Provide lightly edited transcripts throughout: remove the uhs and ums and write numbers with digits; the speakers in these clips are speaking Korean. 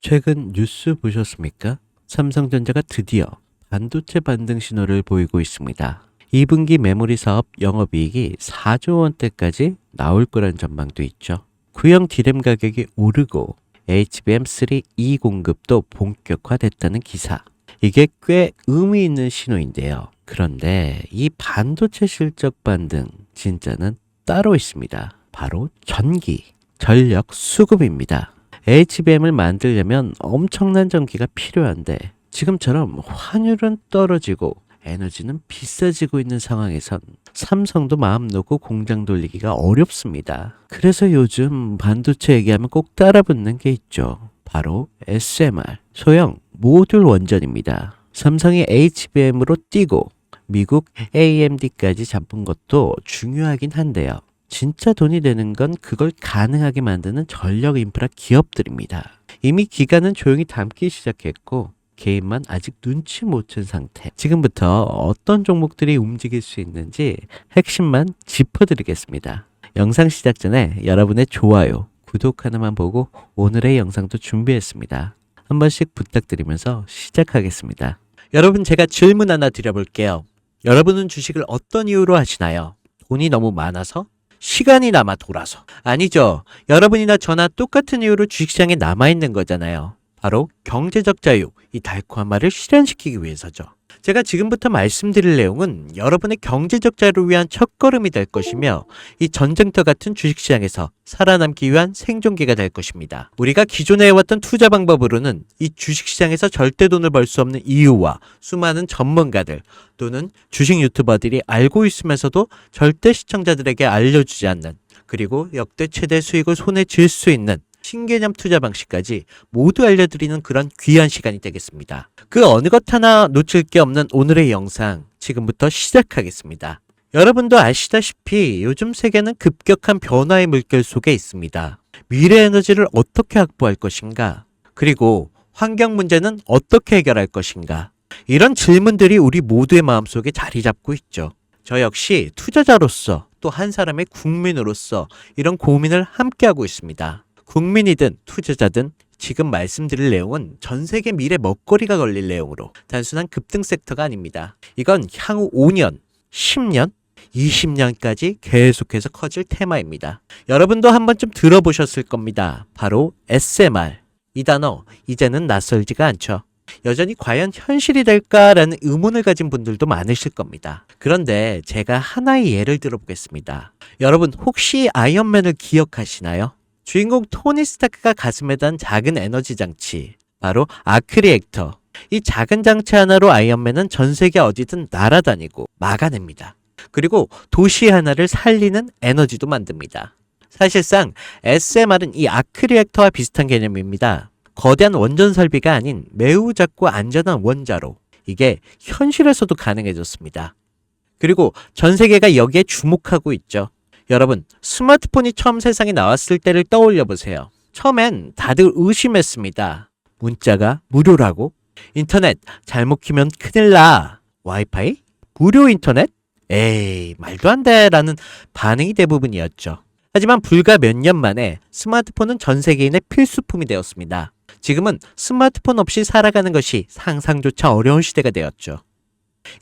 최근 뉴스 보셨습니까? 삼성전자가 드디어 반도체 반등 신호를 보이고 있습니다. 2분기 메모리 사업 영업이익이 4조 원대까지 나올 거란 전망도 있죠. 구형 D램 가격이 오르고 HBM3E 공급도 본격화됐다는 기사. 이게 꽤 의미 있는 신호인데요. 그런데 이 반도체 실적 반등 진짜는 따로 있습니다. 바로 전기, 전력 수급입니다. HBM을 만들려면 엄청난 전기가 필요한데 지금처럼 환율은 떨어지고 에너지는 비싸지고 있는 상황에선 삼성도 마음 놓고 공장 돌리기가 어렵습니다. 그래서 요즘 반도체 얘기하면 꼭 따라붙는 게 있죠. 바로 SMR, 소형 모듈 원전입니다. 삼성이 HBM으로 뛰고 미국 AMD까지 잡은 것도 중요하긴 한데요. 진짜 돈이 되는 건 그걸 가능하게 만드는 전력 인프라 기업들입니다. 이미 기간은 조용히 담기 시작했고 개인만 아직 눈치 못 챈 상태. 지금부터 어떤 종목들이 움직일 수 있는지 핵심만 짚어드리겠습니다. 영상 시작 전에 여러분의 좋아요, 구독 하나만 보고 오늘의 영상도 준비했습니다. 한 번씩 부탁드리면서 시작하겠습니다. 여러분, 제가 질문 하나 드려볼게요. 여러분은 주식을 어떤 이유로 하시나요? 돈이 너무 많아서? 시간이 남아 돌아서? 아니죠. 여러분이나 저나 똑같은 이유로 주식시장에 남아있는 거잖아요. 바로 경제적 자유, 이 달콤한 말을 실현시키기 위해서죠. 제가 지금부터 말씀드릴 내용은 여러분의 경제적 자유를 위한 첫걸음이 될 것이며 이 전쟁터 같은 주식시장에서 살아남기 위한 생존기가 될 것입니다. 우리가 기존에 해왔던 투자 방법으로는 이 주식시장에서 절대 돈을 벌 수 없는 이유와 수많은 전문가들 또는 주식 유튜버들이 알고 있으면서도 절대 시청자들에게 알려주지 않는, 그리고 역대 최대 수익을 손에 쥘 수 있는 신개념 투자 방식까지 모두 알려드리는 그런 귀한 시간이 되겠습니다. 그 어느 것 하나 놓칠 게 없는 오늘의 영상, 지금부터 시작하겠습니다. 여러분도 아시다시피 요즘 세계는 급격한 변화의 물결 속에 있습니다. 미래 에너지를 어떻게 확보할 것인가? 그리고 환경 문제는 어떻게 해결할 것인가? 이런 질문들이 우리 모두의 마음속에 자리 잡고 있죠. 저 역시 투자자로서 또 한 사람의 국민으로서 이런 고민을 함께하고 있습니다. 국민이든 투자자든 지금 말씀드릴 내용은 전 세계 미래 먹거리가 걸릴 내용으로 단순한 급등 섹터가 아닙니다. 이건 향후 5년, 10년, 20년까지 계속해서 커질 테마입니다. 여러분도 한 번쯤 들어보셨을 겁니다. 바로 SMR. 이 단어 이제는 낯설지가 않죠. 여전히 과연 현실이 될까라는 의문을 가진 분들도 많으실 겁니다. 그런데 제가 하나의 예를 들어보겠습니다. 여러분, 혹시 아이언맨을 기억하시나요? 주인공 토니 스타크가 가슴에 단 작은 에너지 장치, 바로 아크 리액터. 이 작은 장치 하나로 아이언맨은 전 세계 어디든 날아다니고 막아냅니다. 그리고 도시 하나를 살리는 에너지도 만듭니다. 사실상 SMR은 이 아크 리액터와 비슷한 개념입니다. 거대한 원전 설비가 아닌 매우 작고 안전한 원자로, 이게 현실에서도 가능해졌습니다. 그리고 전 세계가 여기에 주목하고 있죠. 여러분, 스마트폰이 처음 세상에 나왔을 때를 떠올려 보세요. 처음엔 다들 의심했습니다. 문자가 무료라고? 인터넷 잘못 키면 큰일 나. 와이파이? 무료 인터넷? 에이, 말도 안 돼 라는 반응이 대부분이었죠. 하지만 불과 몇 년 만에 스마트폰은 전 세계인의 필수품이 되었습니다. 지금은 스마트폰 없이 살아가는 것이 상상조차 어려운 시대가 되었죠.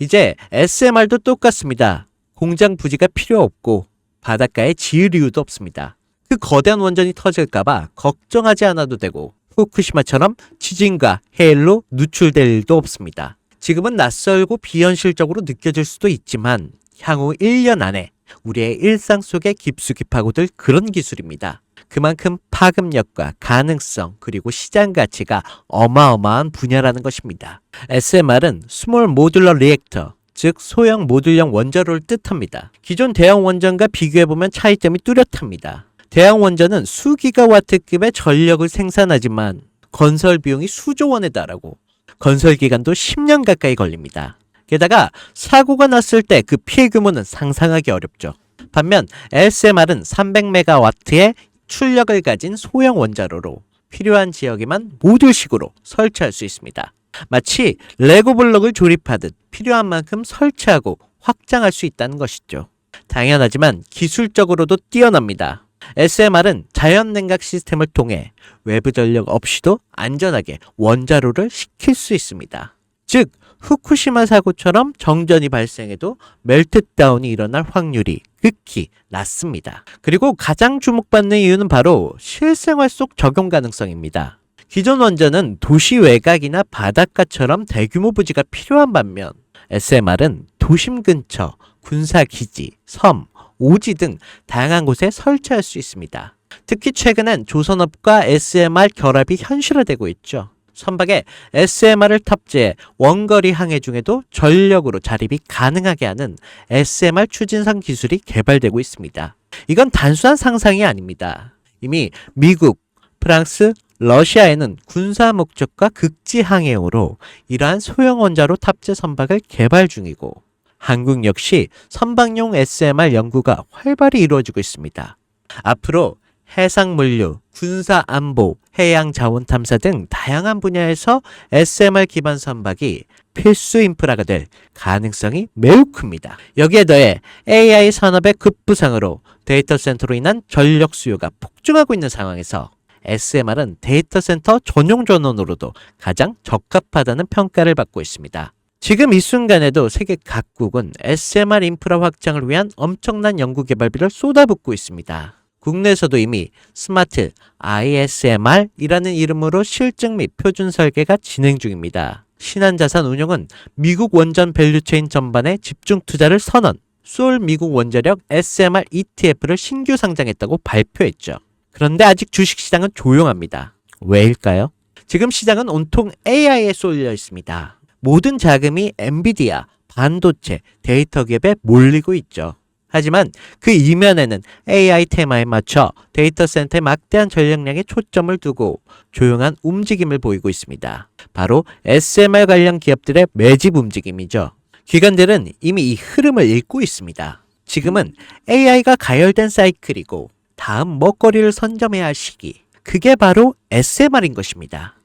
이제 SMR도 똑같습니다. 공장 부지가 필요 없고 바닷가에 지을 이유도 없습니다. 그 거대한 원전이 터질까봐 걱정하지 않아도 되고 후쿠시마처럼 지진과 해일로 누출될 일도 없습니다. 지금은 낯설고 비현실적으로 느껴질 수도 있지만 향후 1년 안에 우리의 일상 속에 깊숙이 파고들 그런 기술입니다. 그만큼 파급력과 가능성 그리고 시장 가치가 어마어마한 분야라는 것입니다. SMR은 스몰 모듈러 리액터, 즉 소형 모듈형 원자로를 뜻합니다. 기존 대형 원전과 비교해보면 차이점이 뚜렷합니다. 대형 원전은 수기가와트급의 전력을 생산하지만 건설 비용이 수조 원에 달하고 건설 기간도 10년 가까이 걸립니다. 게다가 사고가 났을 때 그 피해 규모는 상상하기 어렵죠. 반면 SMR은 300메가와트의 출력을 가진 소형 원자로로 필요한 지역에만 모듈식으로 설치할 수 있습니다. 마치 레고 블록을 조립하듯 필요한 만큼 설치하고 확장할 수 있다는 것이죠. 당연하지만 기술적으로도 뛰어납니다. SMR은 자연 냉각 시스템을 통해 외부 전력 없이도 안전하게 원자로를 식힐 수 있습니다. 즉, 후쿠시마 사고처럼 정전이 발생해도 멜트다운이 일어날 확률이 극히 낮습니다. 그리고 가장 주목받는 이유는 바로 실생활 속 적용 가능성입니다. 기존 원전은 도시 외곽이나 바닷가처럼 대규모 부지가 필요한 반면 SMR은 도심 근처, 군사기지, 섬, 오지 등 다양한 곳에 설치할 수 있습니다. 특히 최근엔 조선업과 SMR 결합이 현실화되고 있죠. 선박에 SMR을 탑재해 원거리 항해 중에도 전력으로 자립이 가능하게 하는 SMR 추진선 기술이 개발되고 있습니다. 이건 단순한 상상이 아닙니다. 이미 미국, 프랑스, 러시아에는 군사 목적과 극지 항해용으로 이러한 소형 원자로 탑재 선박을 개발 중이고 한국 역시 선박용 SMR 연구가 활발히 이루어지고 있습니다. 앞으로 해상물류, 군사안보, 해양자원탐사 등 다양한 분야에서 SMR 기반 선박이 필수 인프라가 될 가능성이 매우 큽니다. 여기에 더해 AI 산업의 급부상으로 데이터 센터로 인한 전력 수요가 폭증하고 있는 상황에서 SMR은 데이터 센터 전용 전원으로도 가장 적합하다는 평가를 받고 있습니다. 지금 이 순간에도 세계 각국은 SMR 인프라 확장을 위한 엄청난 연구 개발비를 쏟아붓고 있습니다. 국내에서도 이미 스마트 ISMR이라는 이름으로 실증 및 표준 설계가 진행 중입니다. 신한자산 운용은 미국 원전 밸류체인 전반에 집중 투자를 선언, 소울 미국 원자력 SMR ETF를 신규 상장했다고 발표했죠. 그런데 아직 주식시장은 조용합니다. 왜일까요? 지금 시장은 온통 AI에 쏠려 있습니다. 모든 자금이 엔비디아, 반도체, 데이터 기업에 몰리고 있죠. 하지만 그 이면에는 AI 테마에 맞춰 데이터 센터에 막대한 전력량에 초점을 두고 조용한 움직임을 보이고 있습니다. 바로 SMR 관련 기업들의 매집 움직임이죠. 기관들은 이미 이 흐름을 읽고 있습니다. 지금은 AI가 가열된 사이클이고 다음 먹거리를 선점해야 할 시기. 그게 바로 SMR인 것입니다.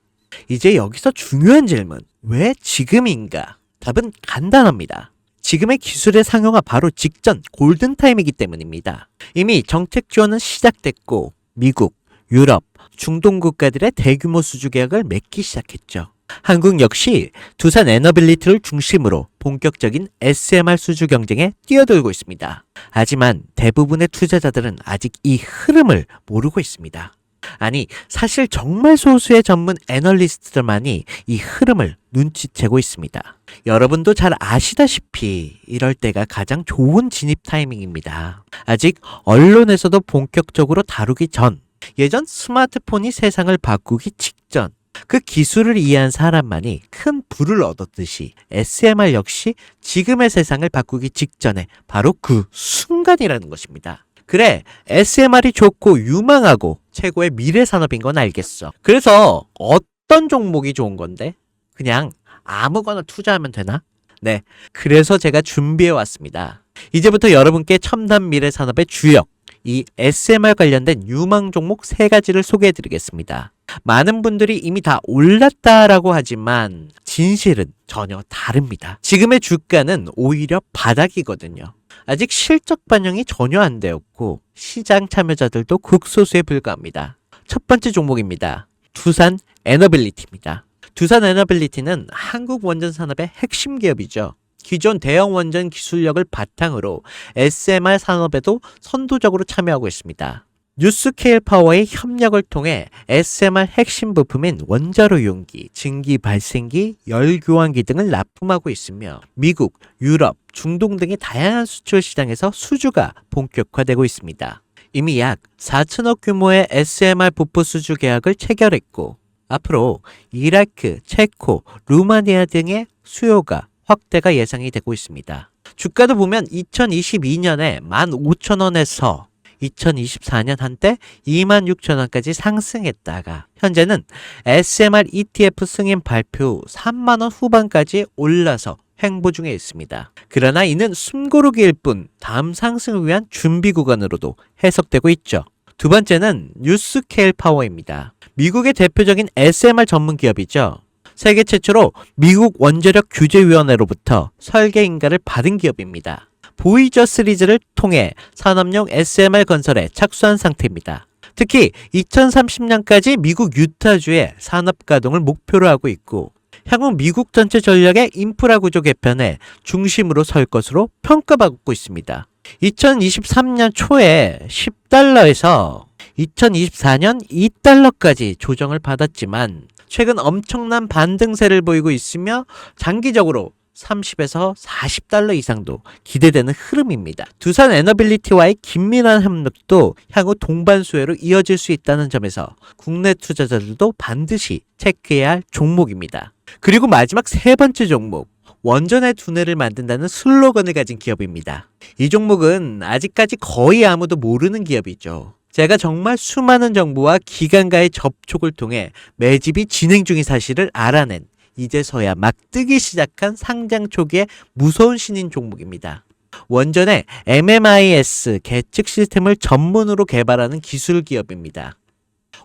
이제 여기서 중요한 질문. 왜 지금인가? 답은 간단합니다. 지금의 기술의 상용화 바로 직전 골든타임이기 때문입니다. 이미 정책 지원은 시작됐고 미국, 유럽, 중동 국가들의 대규모 수주 계약을 맺기 시작했죠. 한국 역시 두산 에너빌리티를 중심으로 본격적인 SMR 수주 경쟁에 뛰어들고 있습니다. 하지만 대부분의 투자자들은 아직 이 흐름을 모르고 있습니다. 아니, 사실 정말 소수의 전문 애널리스트들만이 이 흐름을 눈치채고 있습니다. 여러분도 잘 아시다시피 이럴 때가 가장 좋은 진입 타이밍입니다. 아직 언론에서도 본격적으로 다루기 전, 예전 스마트폰이 세상을 바꾸기 직전, 그 기술을 이해한 사람만이 큰 부를 얻었듯이 SMR 역시 지금의 세상을 바꾸기 직전에 바로 그 순간이라는 것입니다. 그래, SMR이 좋고 유망하고 최고의 미래 산업인 건 알겠어. 그래서 어떤 종목이 좋은 건데? 그냥 아무거나 투자하면 되나? 네, 그래서 제가 준비해 왔습니다. 이제부터 여러분께 첨단 미래 산업의 주역, 이 SMR 관련된 유망 종목 3가지를 소개해 드리겠습니다. 많은 분들이 이미 다 올랐다라고 하지만 진실은 전혀 다릅니다. 지금의 주가는 오히려 바닥이거든요. 아직 실적 반영이 전혀 안 되었고 시장 참여자들도 극소수에 불과합니다. 첫 번째 종목입니다. 두산 에너빌리티입니다. 두산 에너빌리티는 한국 원전 산업의 핵심 기업이죠. 기존 대형 원전 기술력을 바탕으로 SMR 산업에도 선도적으로 참여하고 있습니다. 뉴스케일 파워의 협력을 통해 SMR 핵심 부품인 원자로 용기, 증기 발생기, 열 교환기 등을 납품하고 있으며 미국, 유럽, 중동 등의 다양한 수출 시장에서 수주가 본격화되고 있습니다. 이미 약 4천억 규모의 SMR 부품 수주 계약을 체결했고 앞으로 이라크, 체코, 루마니아 등의 수요가 확대가 예상이 되고 있습니다. 주가도 보면 2022년에 15,000원에서 2024년 한때 26,000원까지 상승했다가 현재는 SMR ETF 승인 발표 후 3만원 후반까지 올라서 횡보 중에 있습니다. 그러나 이는 숨고르기일 뿐 다음 상승을 위한 준비 구간으로도 해석되고 있죠. 두 번째는 뉴스케일 파워입니다. 미국의 대표적인 SMR 전문 기업이죠. 세계 최초로 미국 원자력 규제위원회로부터 설계 인가를 받은 기업입니다. 보이저 시리즈를 통해 산업용 SMR 건설에 착수한 상태입니다. 특히 2030년까지 미국 유타주의 산업 가동을 목표로 하고 있고 향후 미국 전체 전략의 인프라 구조 개편에 중심으로 설 것으로 평가받고 있습니다. 2023년 초에 10달러에서 2024년 2달러까지 조정을 받았지만 최근 엄청난 반등세를 보이고 있으며 장기적으로 30에서 40달러 이상도 기대되는 흐름입니다. 두산 에너빌리티와의 긴밀한 협력도 향후 동반 수혜로 이어질 수 있다는 점에서 국내 투자자들도 반드시 체크해야 할 종목입니다. 그리고 마지막 세 번째 종목, 원전의 두뇌를 만든다는 슬로건을 가진 기업입니다. 이 종목은 아직까지 거의 아무도 모르는 기업이죠. 제가 정말 수많은 정부와 기관과의 접촉을 통해 매집이 진행 중인 사실을 알아낸 이제서야 막 뜨기 시작한 상장 초기의 무서운 신인 종목입니다. 원전의 MMIS 계측 시스템을 전문으로 개발하는 기술 기업입니다.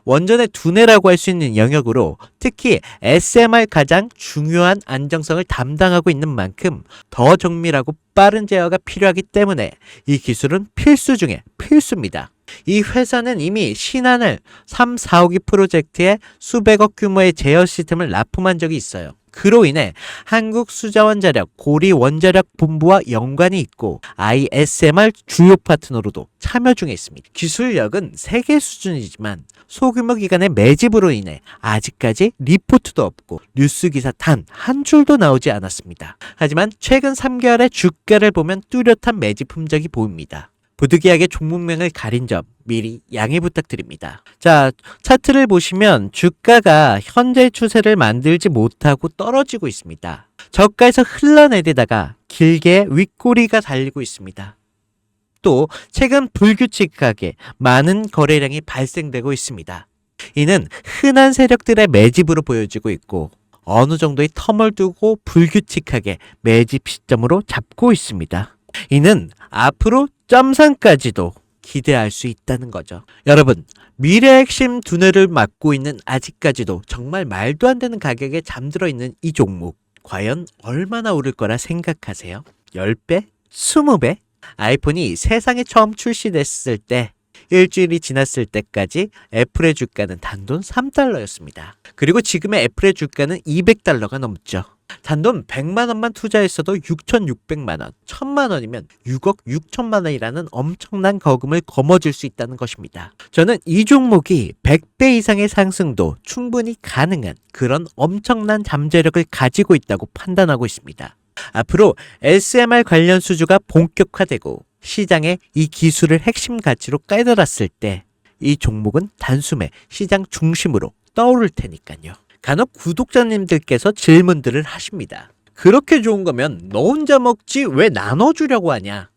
원전의 두뇌라고 할 수 있는 영역으로 특히 SMR 가장 중요한 안정성을 담당하고 있는 만큼 더 정밀하고 빠른 제어가 필요하기 때문에 이 기술은 필수 중에 필수입니다. 이 회사는 이미 신한을 3, 4호기 프로젝트에 수백억 규모의 제어 시스템을 납품한 적이 있어요. 그로 인해 한국수자원자력 고리원자력본부와 연관이 있고 ISMR 주요 파트너로도 참여 중에 있습니다. 기술력은 세계 수준이지만 소규모 기관의 매집으로 인해 아직까지 리포트도 없고 뉴스 기사 단 한 줄도 나오지 않았습니다. 하지만 최근 3개월의 주가를 보면 뚜렷한 매집 흔적이 보입니다. 부득이하게 종목명을 가린 점 미리 양해 부탁드립니다. 자, 차트를 보시면 주가가 현재 추세를 만들지 못하고 떨어지고 있습니다. 저가에서 흘러내리다가 길게 윗꼬리가 달리고 있습니다. 또 최근 불규칙하게 많은 거래량이 발생되고 있습니다. 이는 흔한 세력들의 매집으로 보여지고 있고 어느 정도의 텀을 두고 불규칙하게 매집 시점으로 잡고 있습니다. 이는 앞으로 점상까지도 기대할 수 있다는 거죠. 여러분, 미래의 핵심 두뇌를 맡고 있는 아직까지도 정말 말도 안 되는 가격에 잠들어 있는 이 종목 과연 얼마나 오를 거라 생각하세요? 10배? 20배? 아이폰이 세상에 처음 출시됐을 때 일주일이 지났을 때까지 애플의 주가는 단돈 3달러였습니다. 그리고 지금의 애플의 주가는 200달러가 넘죠. 단돈 100만 원만 투자했어도 6,600만 원, 1,000만 원이면 6억 6천만 원이라는 엄청난 거금을 거머쥘 수 있다는 것입니다. 저는 이 종목이 100배 이상의 상승도 충분히 가능한 그런 엄청난 잠재력을 가지고 있다고 판단하고 있습니다. 앞으로 SMR 관련 수주가 본격화되고 시장에 이 기술을 핵심 가치로 깨달았을 때 이 종목은 단숨에 시장 중심으로 떠오를 테니까요. 간혹 구독자님들께서 질문들을 하십니다. 그렇게 좋은 거면 너 혼자 먹지 왜 나눠주려고 하냐?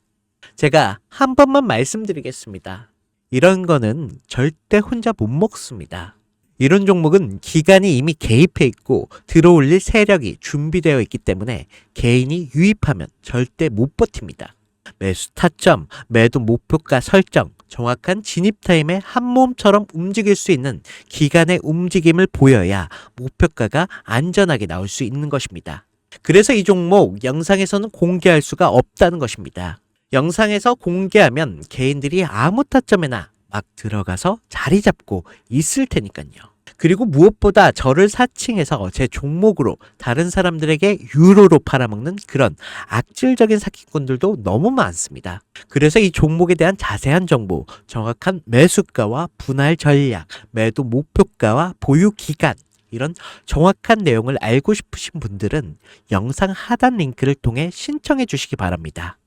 제가 한 번만 말씀드리겠습니다. 이런 거는 절대 혼자 못 먹습니다. 이런 종목은 기관이 이미 개입해 있고 들어올릴 세력이 준비되어 있기 때문에 개인이 유입하면 절대 못 버팁니다. 매수 타점, 매도 목표가 설정, 정확한 진입 타임에 한 몸처럼 움직일 수 있는 기관의 움직임을 보여야 목표가가 안전하게 나올 수 있는 것입니다. 그래서 이 종목 영상에서는 공개할 수가 없다는 것입니다. 영상에서 공개하면 개인들이 아무 타점에나 막 들어가서 자리 잡고 있을 테니까요. 그리고 무엇보다 저를 사칭해서 제 종목으로 다른 사람들에게 유로로 팔아먹는 그런 악질적인 사기꾼들도 너무 많습니다. 그래서 이 종목에 대한 자세한 정보, 정확한 매수가와 분할 전략, 매도 목표가와 보유 기간, 이런 정확한 내용을 알고 싶으신 분들은 영상 하단 링크를 통해 신청해 주시기 바랍니다.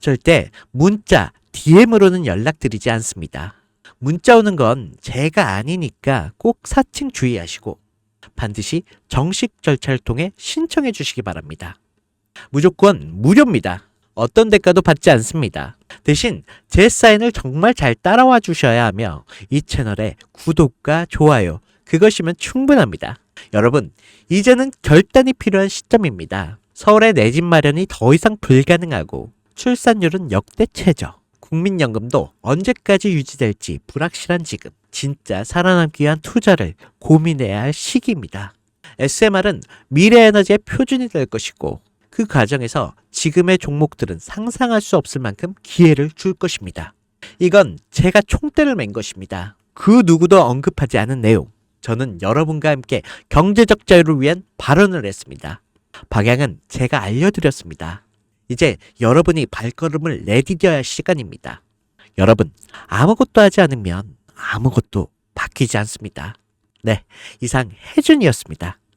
절대 문자, DM으로는 연락드리지 않습니다. 문자 오는 건 제가 아니니까 꼭 사칭 주의하시고 반드시 정식 절차를 통해 신청해 주시기 바랍니다. 무조건 무료입니다. 어떤 대가도 받지 않습니다. 대신 제 사인을 정말 잘 따라와 주셔야 하며 이 채널에 구독과 좋아요, 그것이면 충분합니다. 여러분, 이제는 결단이 필요한 시점입니다. 서울의 내 집 마련이 더 이상 불가능하고 출산율은 역대 최저. 국민연금도 언제까지 유지될지 불확실한 지금, 진짜 살아남기 위한 투자를 고민해야 할 시기입니다. SMR은 미래 에너지의 표준이 될 것이고 그 과정에서 지금의 종목들은 상상할 수 없을 만큼 기회를 줄 것입니다. 이건 제가 총대를 맨 것입니다. 그 누구도 언급하지 않은 내용. 저는 여러분과 함께 경제적 자유를 위한 발언을 했습니다. 방향은 제가 알려드렸습니다. 이제 여러분이 발걸음을 내디뎌야 할 시간입니다. 여러분, 아무것도 하지 않으면 아무것도 바뀌지 않습니다. 네, 이상 혜준이었습니다.